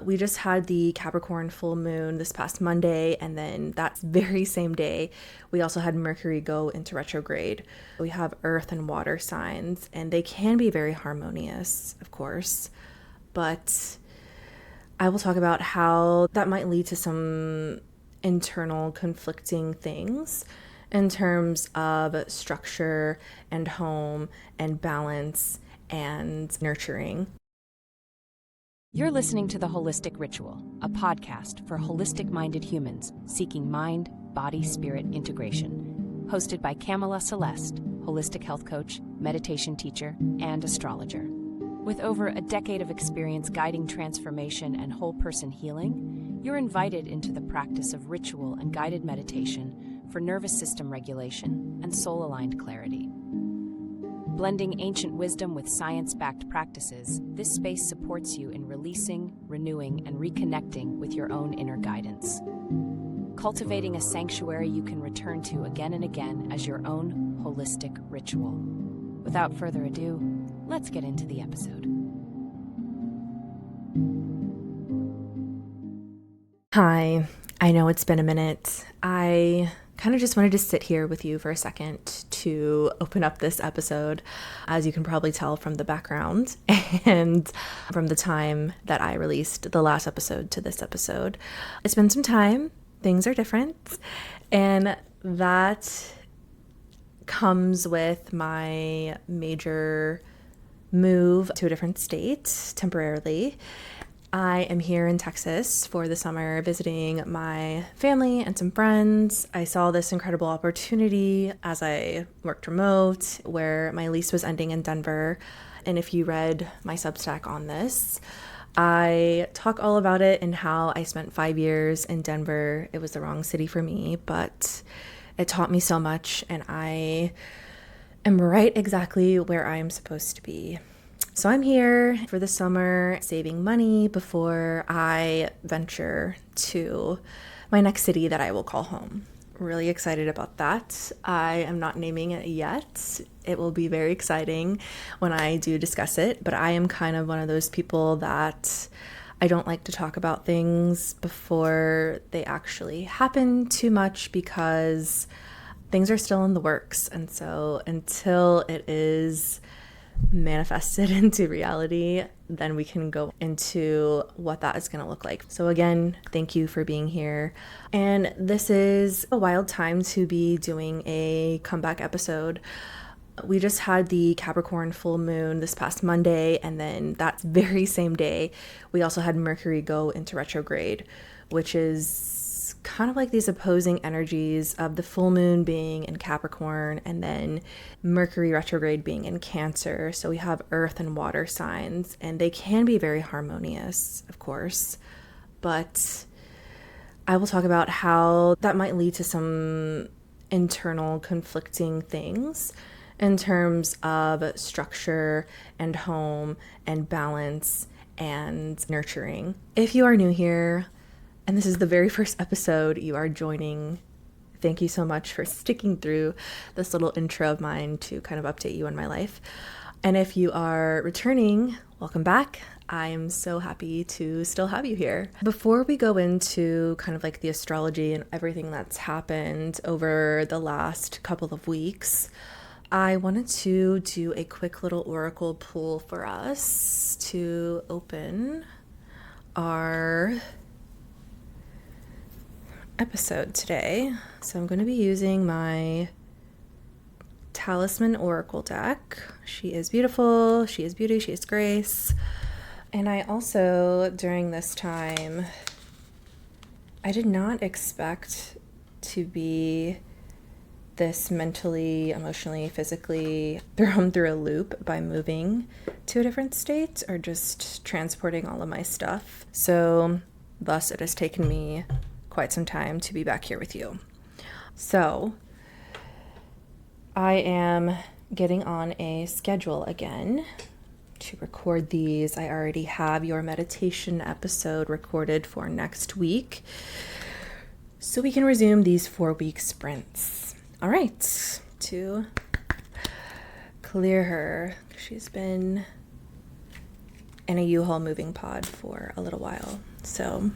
We just had the Capricorn full moon this past Monday, and then that very same day, we also had Mercury go into retrograde. We have earth and water signs, and they can be very harmonious, of course, but I will talk about how that might lead to some internal conflicting things in terms of structure and home and balance and nurturing. You're listening to The Holistic Ritual, a podcast for holistic-minded humans seeking mind, body, spirit integration. Hosted by Kamela Celeste, holistic health coach, meditation teacher, and astrologer. With over a decade of experience guiding transformation and whole person healing, you're invited into the practice of ritual and guided meditation for nervous system regulation and soul-aligned clarity. Blending ancient wisdom with science-backed practices, this space supports you in releasing, renewing, and reconnecting with your own inner guidance. Cultivating a sanctuary you can return to again and again as your own holistic ritual. Without further ado, let's get into the episode. Hi, I know it's been a minute. I kind of just wanted to sit here with you for a second to open up this episode, as you can probably tell from the background and from the time that I released the last episode to this episode. It's been some time, things are different, and that comes with my major move to a different state temporarily. I am here in Texas for the summer visiting my family and some friends. I saw this incredible opportunity as I worked remote where my lease was ending in Denver. And if you read my Substack on this, I talk all about it and how I spent 5 years in Denver. It was the wrong city for me, but it taught me so much, and I am right exactly where I am supposed to be. So I'm here for the summer, saving money before I venture to my next city that I will call home. Really excited about that. I am not naming it yet. It will be very exciting when I do discuss it, but I am kind of one of those people that I don't like to talk about things before they actually happen too much, because things are still in the works. And so until it is manifested into reality, then we can go into what that is going to look like. So again, thank you for being here. And this is a wild time to be doing a comeback episode. We just had the Capricorn full moon this past Monday, and then that very same day, we also had Mercury go into retrograde, which is kind of like these opposing energies of the full moon being in Capricorn and then Mercury retrograde being in Cancer. So we have earth and water signs, and they can be very harmonious, of course, but I will talk about how that might lead to some internal conflicting things in terms of structure and home and balance and nurturing. If you are new here, and this is the very first episode you are joining, thank you so much for sticking through this little intro of mine to kind of update you on my life. And if you are returning, welcome back. I'm so happy to still have you here. Before we go into kind of like the astrology and everything that's happened over the last couple of weeks, I wanted to do a quick little oracle pull for us to open our episode today. So I'm going to be using my Talisman Oracle deck. She is beautiful, she is beauty, she is grace. And I also, during this time, I did not expect to be this mentally, emotionally, physically thrown through a loop by moving to a different state or just transporting all of my stuff. So thus it has taken me quite some time to be back here with you. So I am getting on a schedule again to record these. I already have your meditation episode recorded for next week, so we can resume these 4-week sprints. All right, to clear her. She's been in a U-Haul moving pod for a little while. So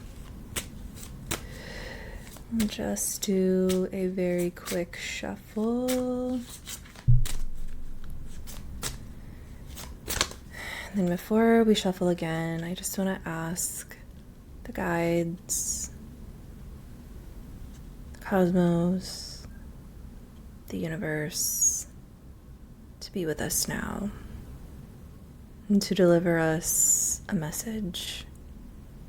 I'll just do a very quick shuffle. And then before we shuffle again, I just want to ask the guides, the cosmos, the universe to be with us now and to deliver us a message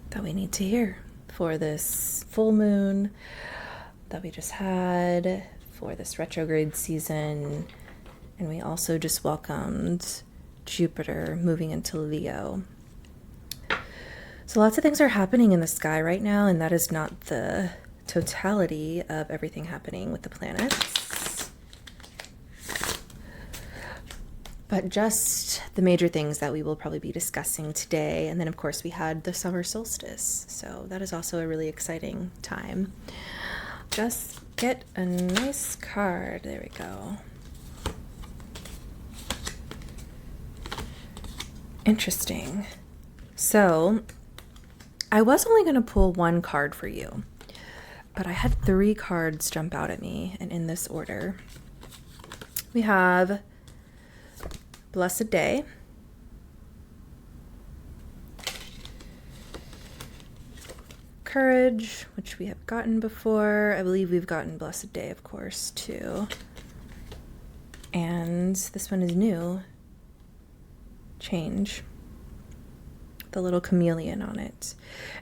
that we need to hear for this full moon that we just had, for this retrograde season. And we also just welcomed Jupiter moving into Leo. So lots of things are happening in the sky right now, and that is not the totality of everything happening with the planets, but just the major things that we will probably be discussing today. And then, of course, we had the summer solstice, so that is also a really exciting time. Just get a nice card. There we go. Interesting. So I was only going to pull one card for you, but I had 3 cards jump out at me, and in this order. We have Blessed Day, Courage, which we have gotten before. I believe we've gotten Blessed Day, of course, too. And this one is new, Change, the little chameleon on it.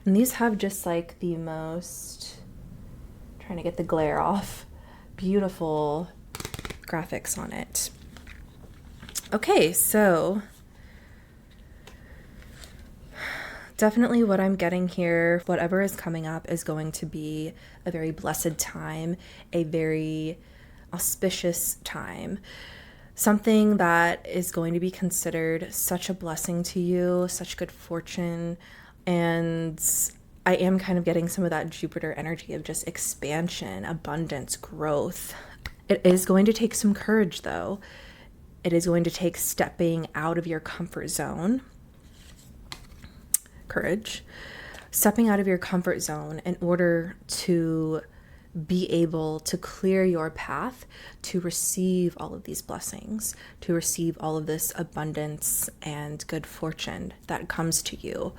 And these have just like the most, trying to get the glare off, beautiful graphics on it. Okay, so definitely what I'm getting here, whatever is coming up, is going to be a very blessed time, a very auspicious time. Something that is going to be considered such a blessing to you, such good fortune. And I am kind of getting some of that Jupiter energy of just expansion, abundance, growth. It is going to take some courage, though. It is going to take stepping out of your comfort zone. Courage. Stepping out of your comfort zone in order to be able to clear your path to receive all of these blessings, to receive all of this abundance and good fortune that comes to you.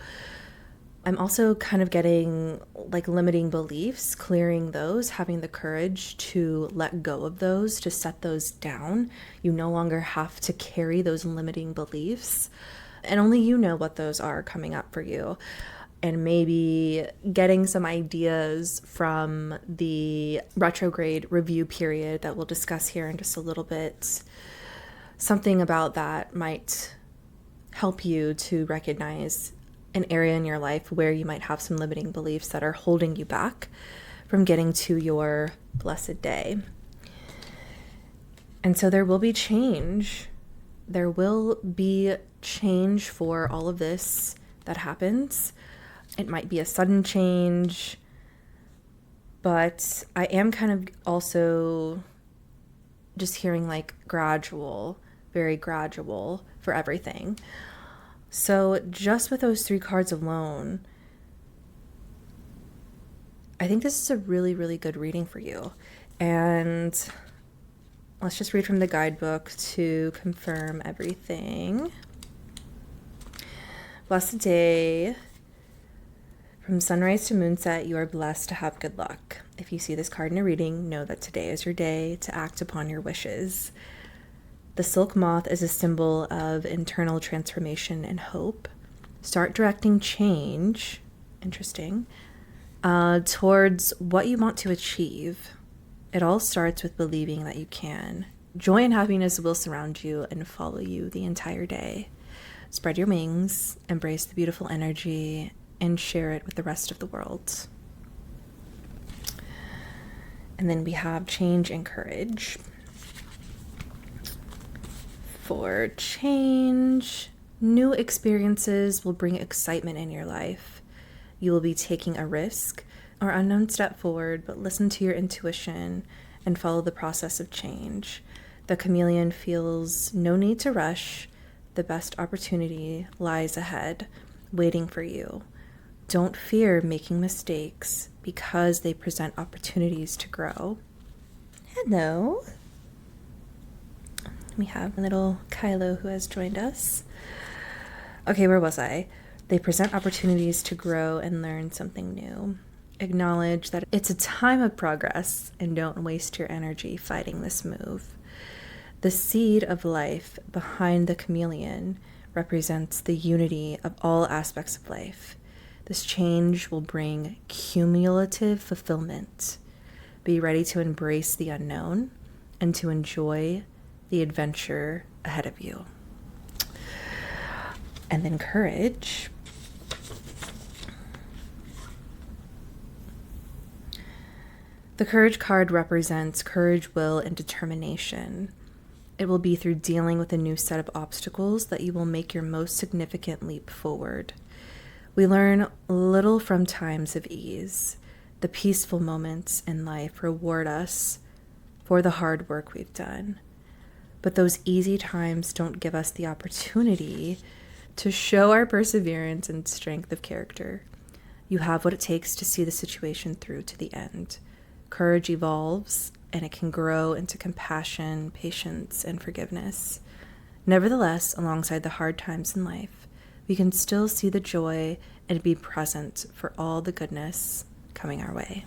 I'm also kind of getting like limiting beliefs, clearing those, having the courage to let go of those, to set those down. You no longer have to carry those limiting beliefs, and only you know what those are coming up for you. And maybe getting some ideas from the retrograde review period that we'll discuss here in just a little bit. Something about that might help you to recognize an area in your life where you might have some limiting beliefs that are holding you back from getting to your blessed day. And so there will be change. There will be change for all of this that happens. It might be a sudden change, but I am kind of also just hearing like gradual, very gradual for everything. So just with those 3 cards alone, I think this is a really, really good reading for you. And let's just read from the guidebook to confirm everything. Blessed day. From sunrise to moonset, you are blessed to have good luck. If you see this card in a reading, know that today is your day to act upon your wishes. The silk moth is a symbol of internal transformation and hope. Start directing change, interesting, towards what you want to achieve. It all starts with believing that you can. Joy and happiness will surround you and follow you the entire day. Spread your wings, embrace the beautiful energy, and share it with the rest of the world. And then we have change and courage. For change, new experiences will bring excitement in your life. You will be taking a risk or unknown step forward, but listen to your intuition and follow the process of change. The chameleon feels no need to rush. The best opportunity lies ahead, waiting for you. Don't fear making mistakes because they present opportunities to grow. Hello. We have little Kylo who has joined us. Okay, where was I? They present opportunities to grow and learn something new. Acknowledge that it's a time of progress and don't waste your energy fighting this move. The seed of life behind the chameleon represents the unity of all aspects of life. This change will bring cumulative fulfillment. Be ready to embrace the unknown and to enjoy the adventure ahead of you. And then courage. The courage card represents courage, will, and determination. It will be through dealing with a new set of obstacles that you will make your most significant leap forward. We learn little from times of ease. The peaceful moments in life reward us for the hard work we've done. But those easy times don't give us the opportunity to show our perseverance and strength of character. You have what it takes to see the situation through to the end. Courage evolves, and it can grow into compassion, patience, and forgiveness. Nevertheless, alongside the hard times in life, we can still see the joy and be present for all the goodness coming our way.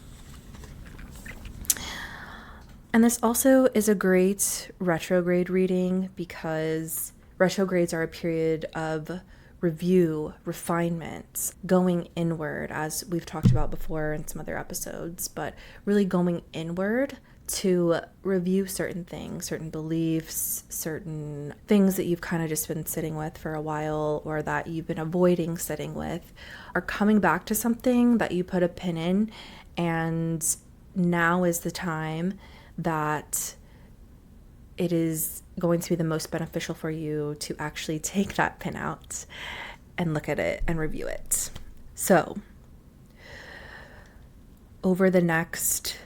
And this also is a great retrograde reading because retrogrades are a period of review, refinement, going inward, as we've talked about before in some other episodes, but really going inward to review certain things, certain beliefs, certain things that you've kind of just been sitting with for a while or that you've been avoiding sitting with are coming back to something that you put a pin in, and now is the time that it is going to be the most beneficial for you to actually take that pin out and look at it and review it. So, over the next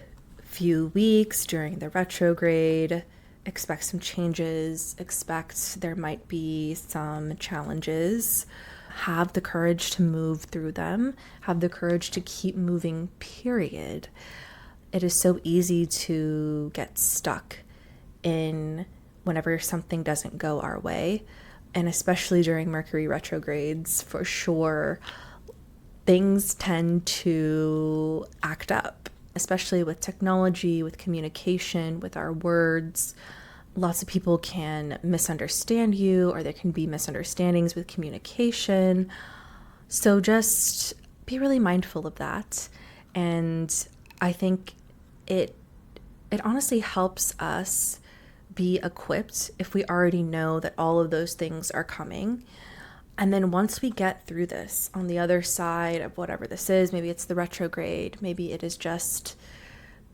few weeks during the retrograde, expect some changes, expect there might be some challenges. Have the courage to move through them, have the courage to keep moving, period. It is so easy to get stuck in whenever something doesn't go our way, and especially during Mercury retrogrades, for sure, things tend to act up, especially with technology, with communication, with our words. Lots of people can misunderstand you, or there can be misunderstandings with communication. So just be really mindful of that. And I think it honestly helps us be equipped if we already know that all of those things are coming. And then once we get through this, on the other side of whatever this is, maybe it's the retrograde, maybe it is just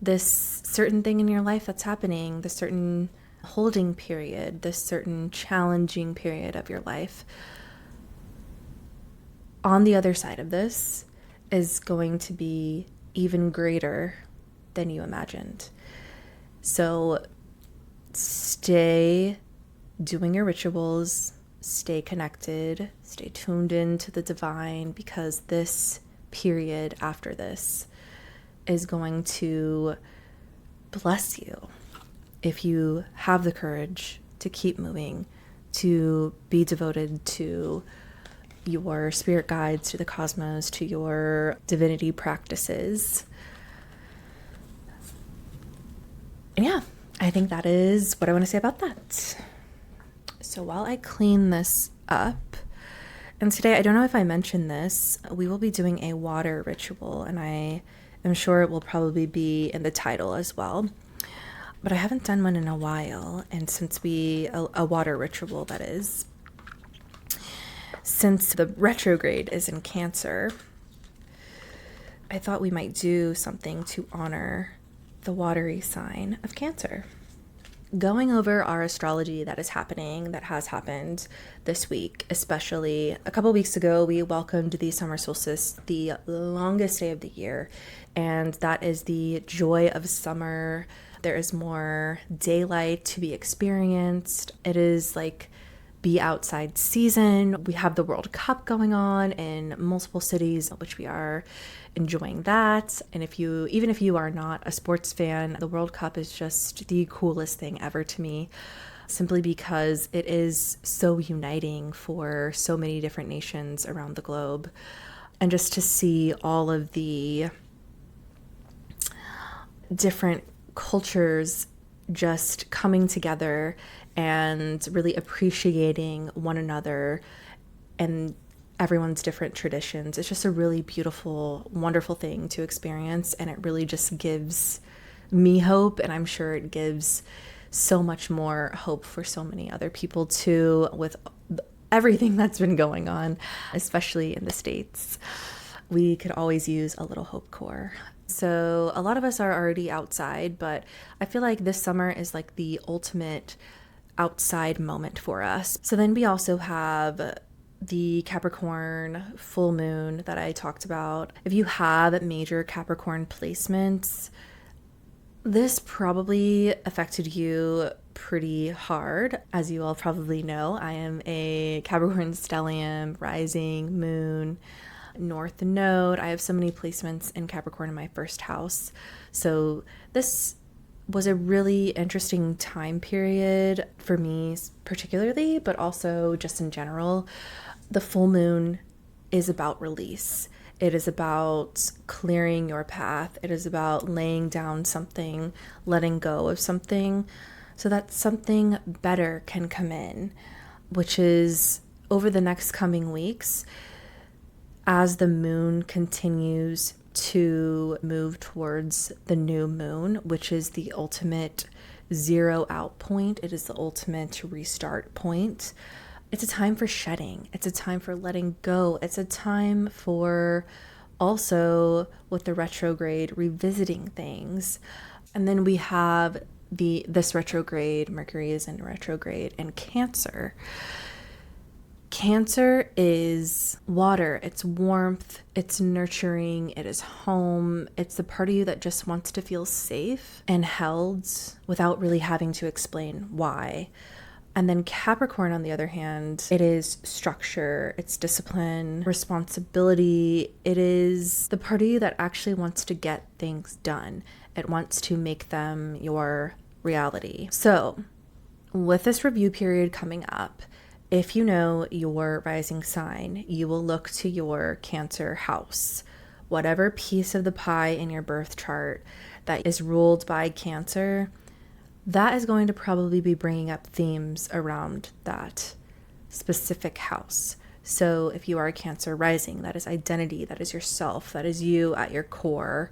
this certain thing in your life that's happening, this certain holding period, this certain challenging period of your life. On the other side of this is going to be even greater than you imagined. So stay doing your rituals, stay connected, stay tuned into the divine, because this period after this is going to bless you if you have the courage to keep moving, to be devoted to your spirit guides, to the cosmos, to your divinity practices. And yeah, I think that is what I want to say about that. So while I clean this up, and today, I don't know if I mentioned this, we will be doing a water ritual, and I am sure it will probably be in the title as well. But I haven't done one in a while, and since a water ritual, that is, since the retrograde is in Cancer, I thought we might do something to honor the watery sign of Cancer. Going over our astrology that has happened this week, especially a couple weeks ago, we welcomed the summer solstice, the longest day of the year, and that is the joy of summer. There is more daylight to be experienced. It is like be outside season. We have the World Cup going on in multiple cities, which we are enjoying that. And even if you are not a sports fan, the World Cup is just the coolest thing ever to me, simply because it is so uniting for so many different nations around the globe. And just to see all of the different cultures just coming together and really appreciating one another and everyone's different traditions. It's just a really beautiful, wonderful thing to experience, and it really just gives me hope, and I'm sure it gives so much more hope for so many other people too, with everything that's been going on, especially in the States. We could always use a little hope core. So a lot of us are already outside, but I feel like this summer is like the ultimate outside moment for us. So then we also have the Capricorn full moon that I talked about. If you have major Capricorn placements, this probably affected you pretty hard. As you all probably know, I am a Capricorn stellium, rising, moon, North Node. I have so many placements in Capricorn in my first house. So this was a really interesting time period for me particularly, but also just in general. The full moon is about release. It is about clearing your path. It is about laying down something, letting go of something so that something better can come in, which is over the next coming weeks as the moon continues to move towards the new moon, which is the ultimate zero out point. It is the ultimate restart point. It's a time for shedding. It's a time for letting go. It's a time for also, with the retrograde, revisiting things. And then we have this retrograde. Mercury is in retrograde in Cancer. Cancer is water, it's warmth, it's nurturing, it is home. It's the part of you that just wants to feel safe and held without really having to explain why. And then Capricorn, on the other hand, it is structure, it's discipline, responsibility. It is the part of you that actually wants to get things done. It wants to make them your reality. So with this review period coming up, if you know your rising sign, you will look to your Cancer house. Whatever piece of the pie in your birth chart that is ruled by Cancer, that is going to probably be bringing up themes around that specific house. So if you are a Cancer rising, that is identity, that is yourself, that is you at your core.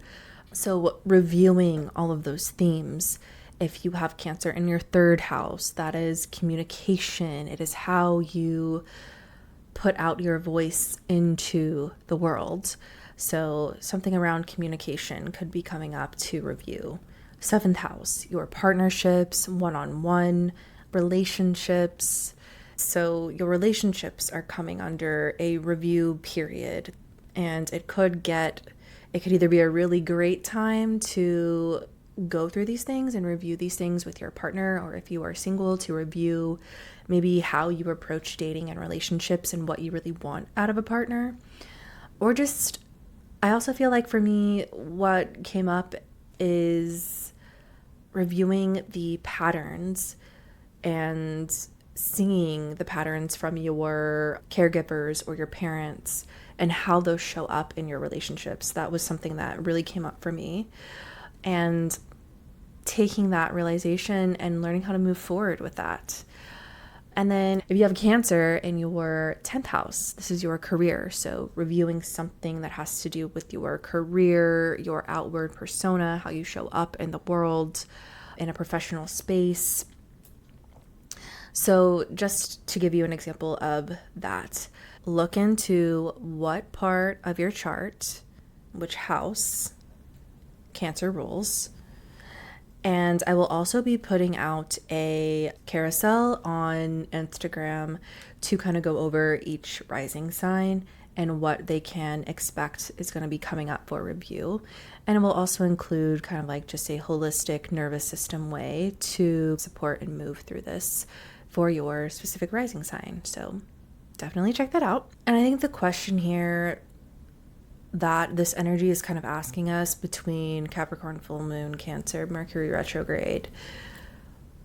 So reviewing all of those themes. If you have Cancer in your third house, that is communication. It is how you put out your voice into the world. So something around communication could be coming up to review. Seventh house, your partnerships, one-on-one relationships. So your relationships are coming under a review period, and it could either be a really great time to go through these things and review these things with your partner, or if you are single, to review maybe how you approach dating and relationships and what you really want out of a partner. Or just, I also feel like for me, what came up is reviewing the patterns and seeing the patterns from your caregivers or your parents and how those show up in your relationships. That was something that really came up for me. And taking that realization and learning how to move forward with that. And then if you have Cancer in your 10th house, this is your career. So reviewing something that has to do with your career, your outward persona, how you show up in the world, in a professional space. So just to give you an example of that, look into what part of your chart, which house Cancer rules. And I will also be putting out a carousel on Instagram to kind of go over each rising sign and what they can expect is going to be coming up for review. And it will also include kind of like just a holistic nervous system way to support and move through this for your specific rising sign. So definitely check that out. And I think the question here that this energy is kind of asking us between Capricorn, full moon, Cancer, Mercury retrograde,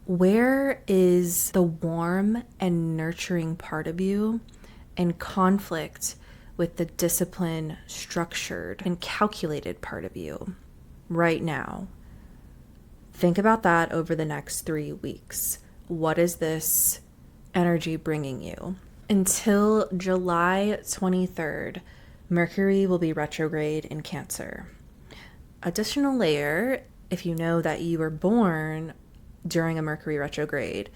where is the warm and nurturing part of you in conflict with the disciplined, structured, and calculated part of you right now? Think about that over the next 3 weeks. What is this energy bringing you? Until July 23rd, Mercury will be retrograde in Cancer. Additional layer, if you know that you were born during a Mercury retrograde,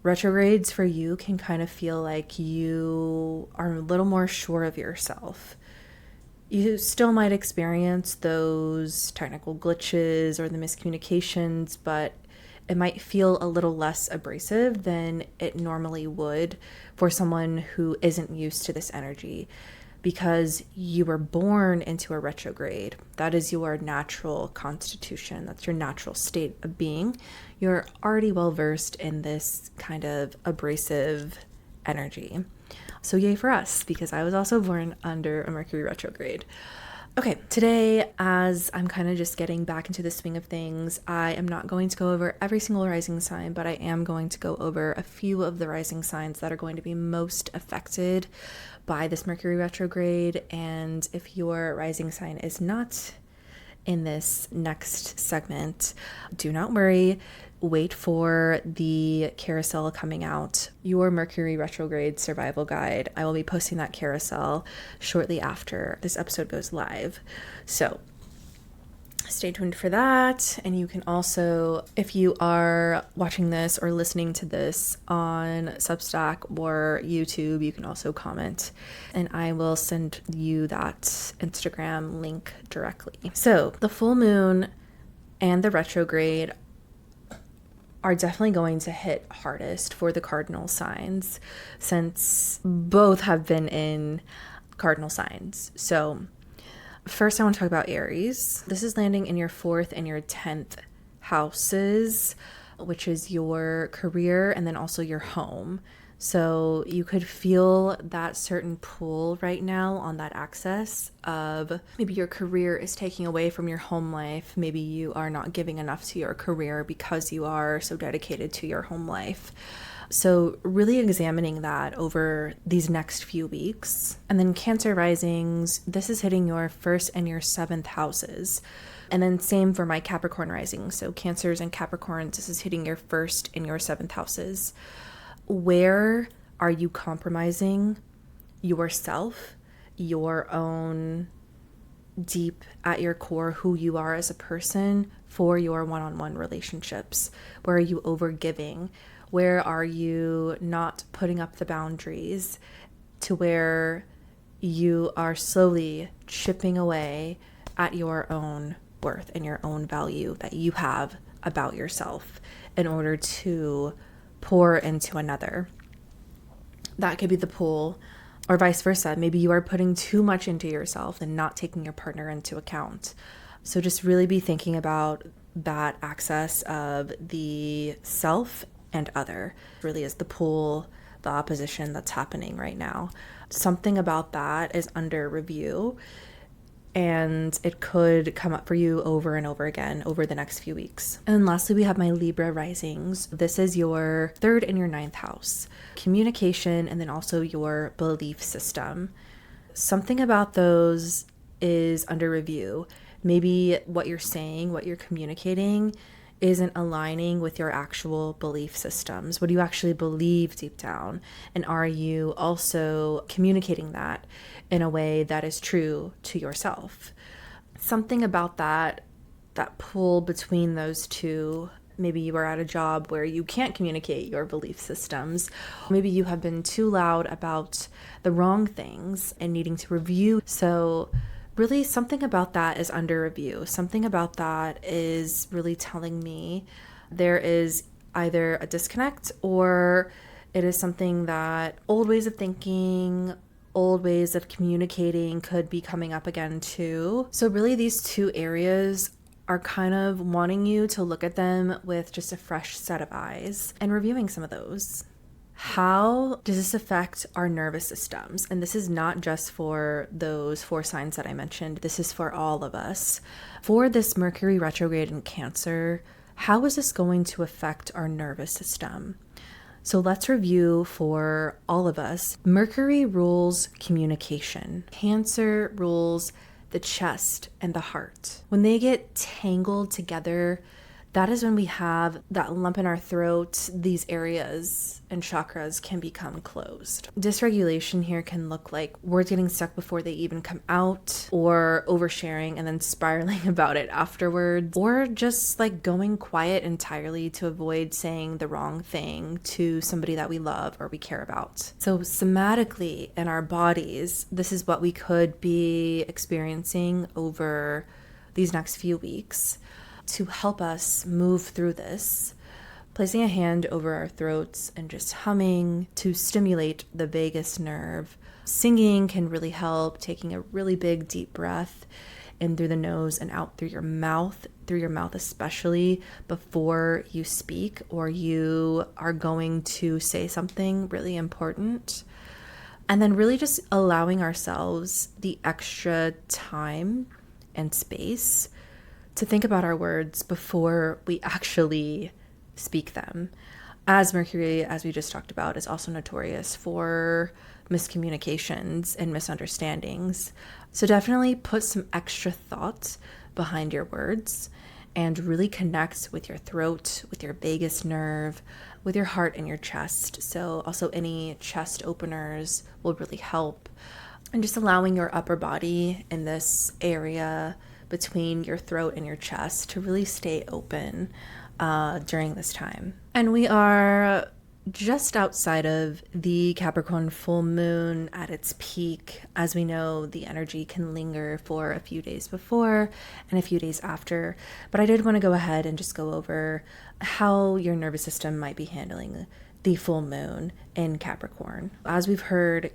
retrogrades for you can kind of feel like you are a little more sure of yourself. You still might experience those technical glitches or the miscommunications, but it might feel a little less abrasive than it normally would for someone who isn't used to this energy, because you were born into a retrograde. That is your natural constitution. That's your natural state of being. You're already well versed in this kind of abrasive energy. So yay for us, because I was also born under a Mercury retrograde. Okay, today, as I'm kind of just getting back into the swing of things, I am not going to go over every single rising sign, but I am going to go over a few of the rising signs that are going to be most affected by this Mercury retrograde. And if your rising sign is not in this next segment, do not worry. Wait for the carousel coming out, your Mercury retrograde survival guide. I will be posting that carousel shortly after this episode goes live. So stay tuned for that. And you can also, if you are watching this or listening to this on Substack or YouTube, you can also comment and I will send you that Instagram link directly. So the full moon and the retrograde are definitely going to hit hardest for the cardinal signs, since both have been in cardinal signs. So first I want to talk about Aries. This is landing in your 4th and your 10th houses, which is your career and then also your home. So you could feel that certain pull right now on that axis of maybe your career is taking away from your home life. Maybe you are not giving enough to your career because you are so dedicated to your home life. So really examining that over these next few weeks. And then Cancer risings, this is hitting your 1st and your 7th houses. And then same for my Capricorn rising. So Cancers and Capricorns, this is hitting your 1st and your 7th houses. Where are you compromising yourself, your own deep at your core, who you are as a person for your one-on-one relationships? Where are you overgiving? Where are you not putting up the boundaries to where you are slowly chipping away at your own worth and your own value that you have about yourself in order to pour into another? That could be the pull, or vice versa. Maybe you are putting too much into yourself and not taking your partner into account. So just really be thinking about that access of the self and other. Really is the pull, the opposition that's happening right now. Something about that is under review, and it could come up for you over and over again over the next few weeks. And then lastly, we have my Libra risings. This is your 3rd and your 9th house. Communication, and then also your belief system. Something about those is under review. Maybe what you're saying, what you're communicating isn't aligning with your actual belief systems. What do you actually believe deep down? And are you also communicating that in a way that is true to yourself? Something about that pull between those two. Maybe you are at a job where you can't communicate your belief systems. Maybe you have been too loud about the wrong things and needing to review. So really something about that is under review. Something about that is really telling me there is either a disconnect, or it is something that old ways of thinking, old ways of communicating could be coming up again too. So really these two areas are kind of wanting you to look at them with just a fresh set of eyes and reviewing some of those. How does this affect our nervous systems? And this is not just for those 4 signs that I mentioned. This is for all of us. For this Mercury retrograde in Cancer, how is this going to affect our nervous system? So let's review for all of us. Mercury rules communication. Cancer rules the chest and the heart. When they get tangled together, that is when we have that lump in our throat. These areas and chakras can become closed. Dysregulation here can look like words getting stuck before they even come out, or oversharing and then spiraling about it afterwards, or just like going quiet entirely to avoid saying the wrong thing to somebody that we love or we care about. So somatically in our bodies, this is what we could be experiencing over these next few weeks. To help us move through this, placing a hand over our throats and just humming to stimulate the vagus nerve. Singing can really help, taking a really big deep breath in through the nose and out through your mouth especially before you speak or you are going to say something really important. And then really just allowing ourselves the extra time and space to think about our words before we actually speak them. As Mercury, as we just talked about, is also notorious for miscommunications and misunderstandings. So definitely put some extra thought behind your words and really connect with your throat, with your vagus nerve, with your heart and your chest. So also any chest openers will really help. And just allowing your upper body in this area between your throat and your chest to really stay open during this time. And we are just outside of the Capricorn full moon at its peak. As we know, the energy can linger for a few days before and a few days after. But I did want to go ahead and just go over how your nervous system might be handling the full moon in Capricorn. As we've heard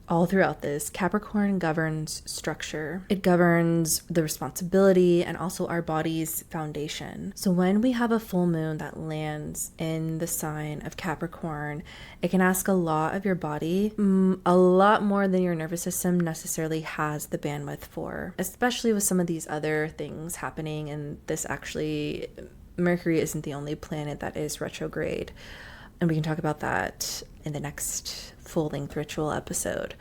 all throughout this, Capricorn governs structure. It governs the responsibility and also our body's foundation. So when we have a full moon that lands in the sign of Capricorn, it can ask a lot of your body, a lot more than your nervous system necessarily has the bandwidth for, especially with some of these other things happening. And this actually, Mercury isn't the only planet that is retrograde. And we can talk about that in the next full-length ritual episode.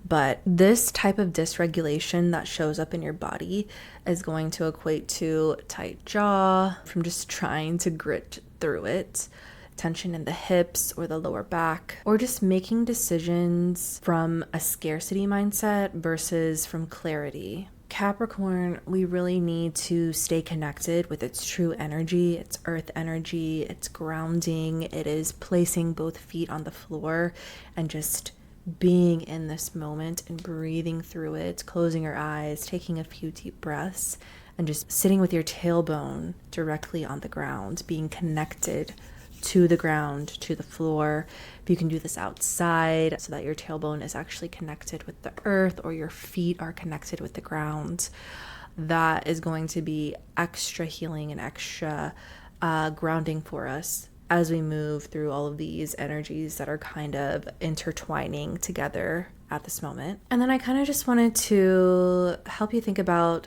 But this type of dysregulation that shows up in your body is going to equate to tight jaw from just trying to grit through it, tension in the hips or the lower back, or just making decisions from a scarcity mindset versus from clarity. Capricorn, we really need to stay connected with its true energy, its earth energy, its grounding. It is placing both feet on the floor and just being in this moment and breathing through it, closing your eyes, taking a few deep breaths, and just sitting with your tailbone directly on the ground, being connected to the ground, to the floor. If you can do this outside so that your tailbone is actually connected with the earth or your feet are connected with the ground, that is going to be extra healing and extra grounding for us as we move through all of these energies that are kind of intertwining together at this moment. And then I kind of just wanted to help you think about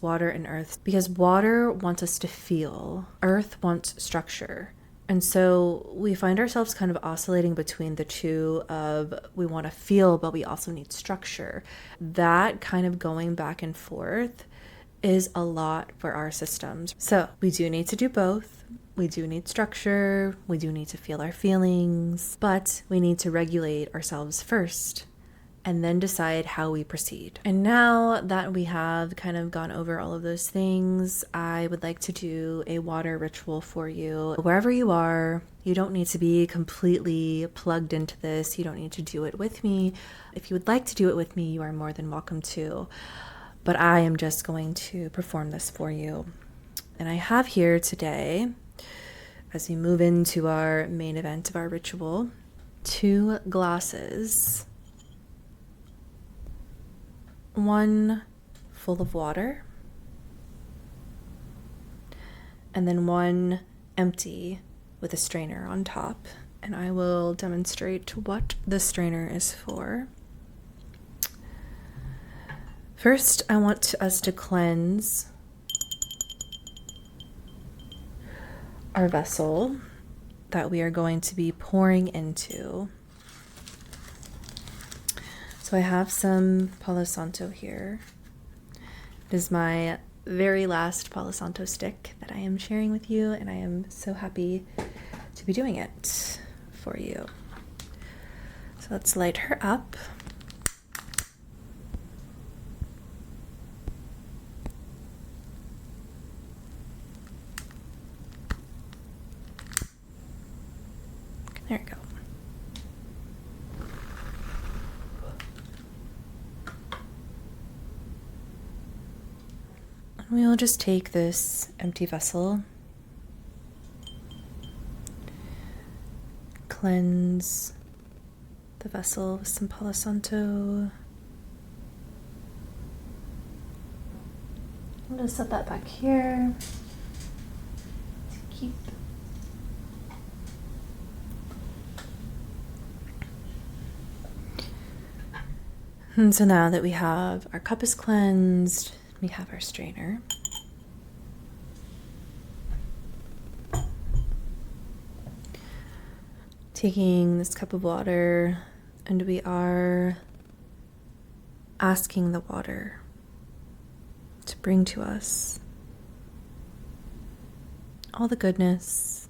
water and earth, because water wants us to feel, earth wants structure. And so we find ourselves kind of oscillating between the two of we want to feel, but we also need structure. That kind of going back and forth is a lot for our systems. So we do need to do both. We do need structure. We do need to feel our feelings, but we need to regulate ourselves first and then decide how we proceed. And now that we have kind of gone over all of those things, I would like to do a water ritual for you. Wherever you are, you don't need to be completely plugged into this. You don't need to do it with me. If you would like to do it with me, you are more than welcome to. But I am just going to perform this for you. And I have here today, as we move into our main event of our ritual, 2 glasses. One full of water and then one empty with a strainer on top. And I will demonstrate what the strainer is for. First, I want us to cleanse our vessel that we are going to be pouring into. So I have some Palo Santo here. It is my very last Palo Santo stick that I am sharing with you, and I am so happy to be doing it for you. So let's light her up. There we go. And we'll just take this empty vessel, cleanse the vessel with some Palo Santo. I'm going to set that back here to keep. And so now that we have our cup is cleansed, we have our strainer. Taking this cup of water, and we are asking the water to bring to us all the goodness,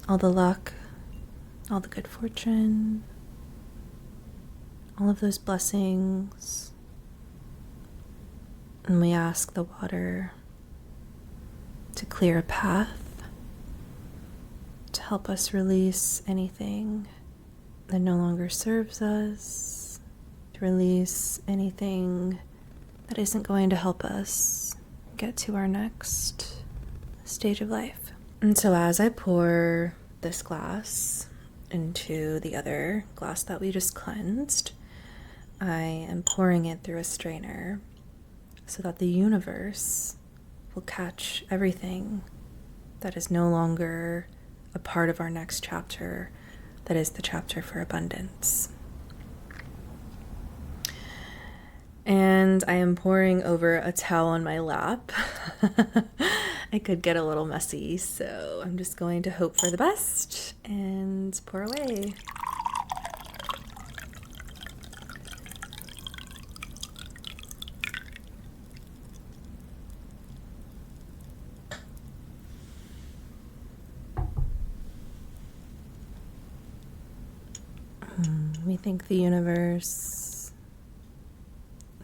all the luck, all the good fortune, all of those blessings. And we ask the water to clear a path, to help us release anything that no longer serves us, to release anything that isn't going to help us get to our next stage of life. And so as I pour this glass into the other glass that we just cleansed, I am pouring it through a strainer so that the universe will catch everything that is no longer a part of our next chapter, that is the chapter for abundance. And I am pouring over a towel on my lap. It could get a little messy, so I'm just going to hope for the best and pour away. We thank the universe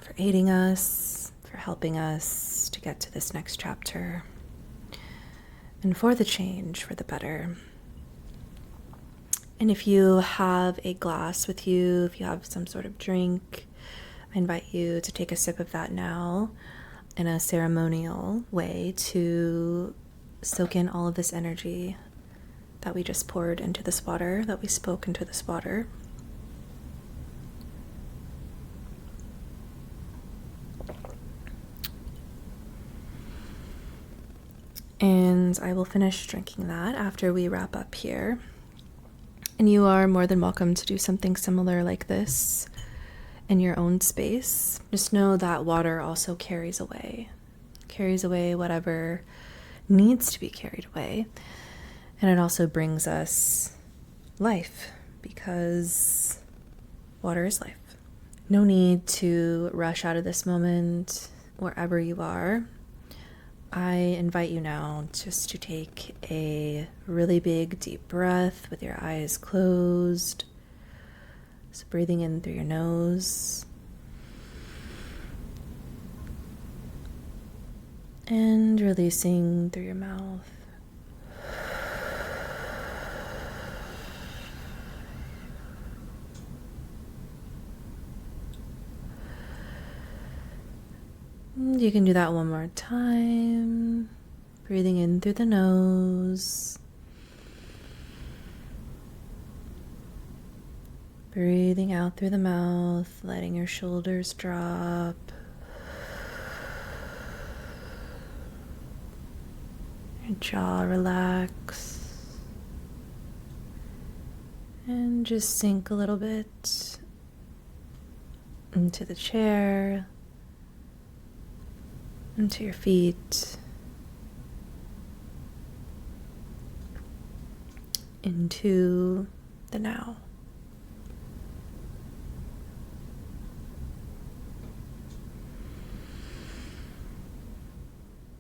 for aiding us, for helping us to get to this next chapter, and for the change for the better. And if you have a glass with you, if you have some sort of drink, I invite you to take a sip of that now in a ceremonial way to soak in all of this energy that we just poured into this water, that we spoke into this water. And I will finish drinking that after we wrap up here. And you are more than welcome to do something similar like this in your own space. Just know that water also carries away whatever needs to be carried away. And it also brings us life, because water is life. No need to rush out of this moment wherever you are. I invite you now just to take a really big, deep breath with your eyes closed. So breathing in through your nose and releasing through your mouth. You can do that one more time. Breathing in through the nose. Breathing out through the mouth, letting your shoulders drop. Your jaw relax. And just sink a little bit into the chair, into your feet, into the now.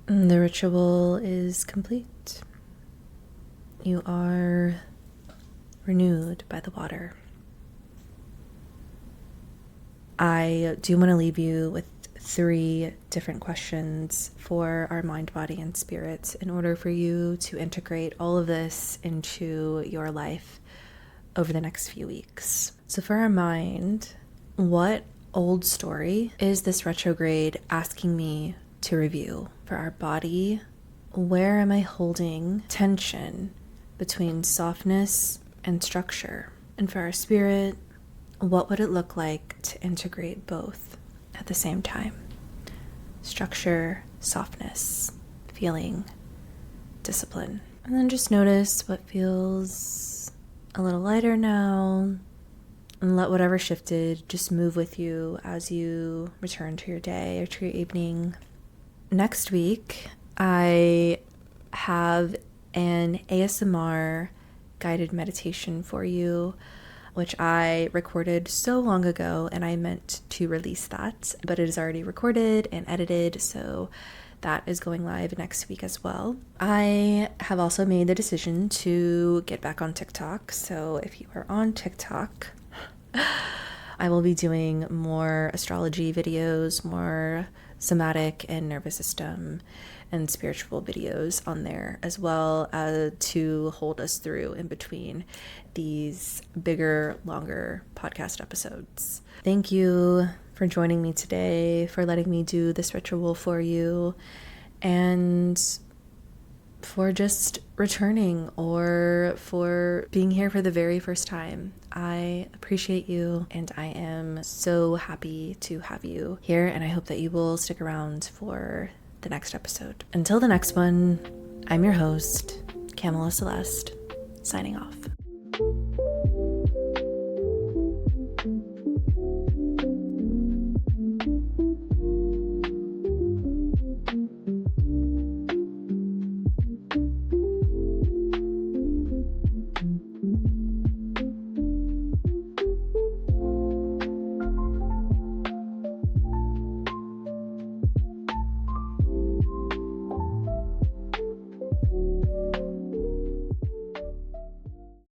And the ritual is complete. You are renewed by the water. I do want to leave you with 3 different questions for our mind, body, and spirit in order for you to integrate all of this into your life over the next few weeks. So for our mind, what old story is this retrograde asking me to review? For our body, where am I holding tension between softness and structure? And for our spirit, what would it look like to integrate both at the same time? Structure, softness, feeling, discipline. And then just notice what feels a little lighter now, and let whatever shifted just move with you as you return to your day or to your evening. Next week, I have an ASMR guided meditation for you, which I recorded so long ago, and I meant to release that, but it is already recorded and edited, so that is going live next week as well. I have also made the decision to get back on TikTok, so if you are on TikTok, I will be doing more astrology videos, more somatic and nervous system and spiritual videos on there, as well as to hold us through in between these bigger, longer podcast episodes. Thank you for joining me today, for letting me do this ritual for you, and for just returning or for being here for the very first time. I appreciate you, and I am so happy to have you here, and I hope that you will stick around for the next episode. Until the next one, I'm your host, Kamela Celeste, signing off.